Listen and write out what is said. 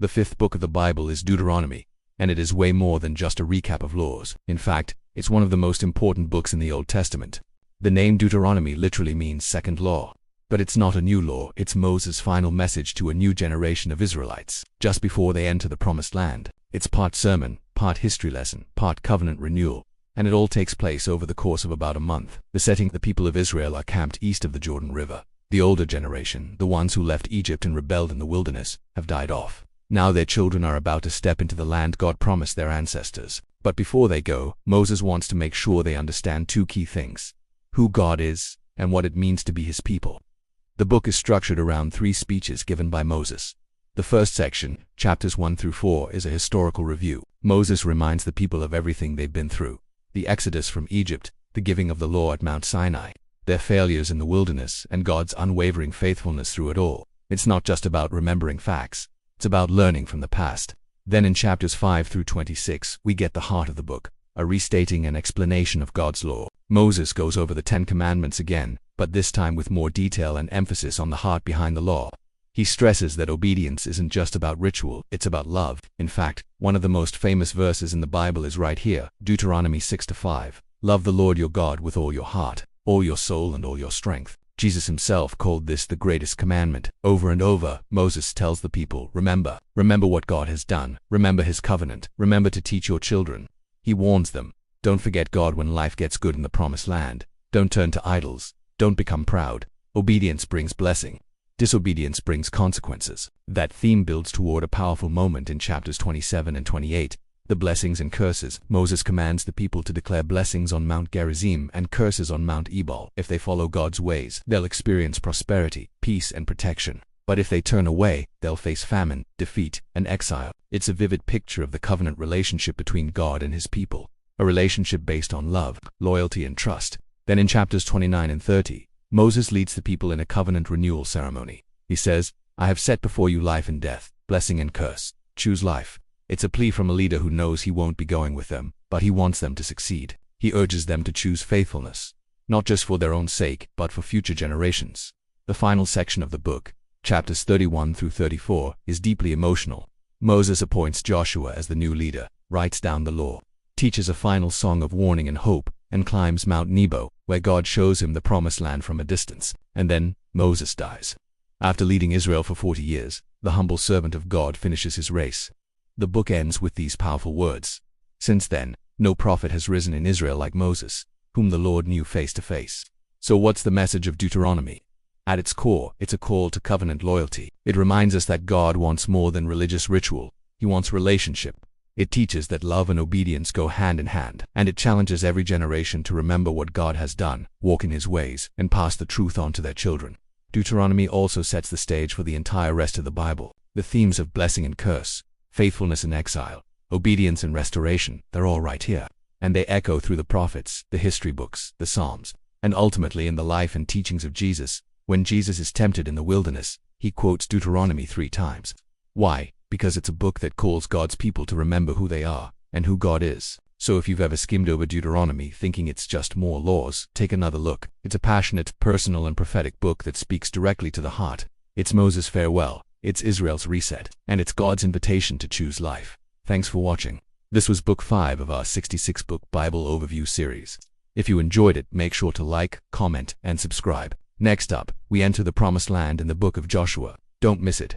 The fifth book of the Bible is Deuteronomy, and it is way more than just a recap of laws. In fact, it's one of the most important books in the Old Testament. The name Deuteronomy literally means second law. But it's not a new law, it's Moses' final message to a new generation of Israelites, just before they enter the Promised Land. It's part sermon, part history lesson, part covenant renewal, and it all takes place over the course of about a month. The setting: the people of Israel are camped east of the Jordan River. The older generation, the ones who left Egypt and rebelled in the wilderness, have died off. Now their children are about to step into the land God promised their ancestors. But before they go, Moses wants to make sure they understand two key things: who God is, and what it means to be His people. The book is structured around 3 speeches given by Moses. The first section, chapters 1 through 4, is a historical review. Moses reminds the people of everything they've been through: the exodus from Egypt, the giving of the law at Mount Sinai, their failures in the wilderness, and God's unwavering faithfulness through it all. It's not just about remembering facts, it's about learning from the past. Then in chapters 5 through 26, we get the heart of the book, a restating and explanation of God's law. Moses goes over the 10 Commandments again, but this time with more detail and emphasis on the heart behind the law. He stresses that obedience isn't just about ritual, it's about love. In fact, one of the most famous verses in the Bible is right here, Deuteronomy 6-5. Love the Lord your God with all your heart, all your soul, and all your strength. Jesus himself called this the greatest commandment. Over and over, Moses tells the people, remember what God has done, remember His covenant, remember to teach your children. He warns them, don't forget God when life gets good in the Promised Land. Don't turn to idols. Don't become proud. Obedience brings blessing. Disobedience brings consequences. That theme builds toward a powerful moment in chapters 27 and 28, the blessings and curses. Moses commands the people to declare blessings on Mount Gerizim and curses on Mount Ebal. If they follow God's ways, they'll experience prosperity, peace, and protection. But if they turn away, they'll face famine, defeat, and exile. It's a vivid picture of the covenant relationship between God and His people, a relationship based on love, loyalty, and trust. Then in chapters 29 and 30, Moses leads the people in a covenant renewal ceremony. He says, I have set before you life and death, blessing and curse. Choose life. It's a plea from a leader who knows he won't be going with them, but he wants them to succeed. He urges them to choose faithfulness, not just for their own sake, but for future generations. The final section of the book, chapters 31 through 34, is deeply emotional. Moses appoints Joshua as the new leader, writes down the law, teaches a final song of warning and hope, and climbs Mount Nebo, where God shows him the Promised Land from a distance. And then, Moses dies. After leading Israel for 40 years, the humble servant of God finishes his race. The book ends with these powerful words: since then, no prophet has risen in Israel like Moses, whom the Lord knew face to face. So what's the message of Deuteronomy? At its core, it's a call to covenant loyalty. It reminds us that God wants more than religious ritual. He wants relationship. It teaches that love and obedience go hand in hand, and it challenges every generation to remember what God has done, walk in His ways, and pass the truth on to their children. Deuteronomy also sets the stage for the entire rest of the Bible. The themes of blessing and curse, faithfulness and exile, obedience and restoration, they're all right here. And they echo through the prophets, the history books, the Psalms, and ultimately in the life and teachings of Jesus. When Jesus is tempted in the wilderness, He quotes Deuteronomy 3 times. Why? Because it's a book that calls God's people to remember who they are and who God is. So if you've ever skimmed over Deuteronomy thinking it's just more laws, take another look. It's a passionate, personal, and prophetic book that speaks directly to the heart. It's Moses' farewell, it's Israel's reset, and it's God's invitation to choose life. Thanks for watching. This was Book 5 of our 66-book Bible Overview series. If you enjoyed it, make sure to like, comment, and subscribe. Next up, we enter the Promised Land in the book of Joshua. Don't miss it.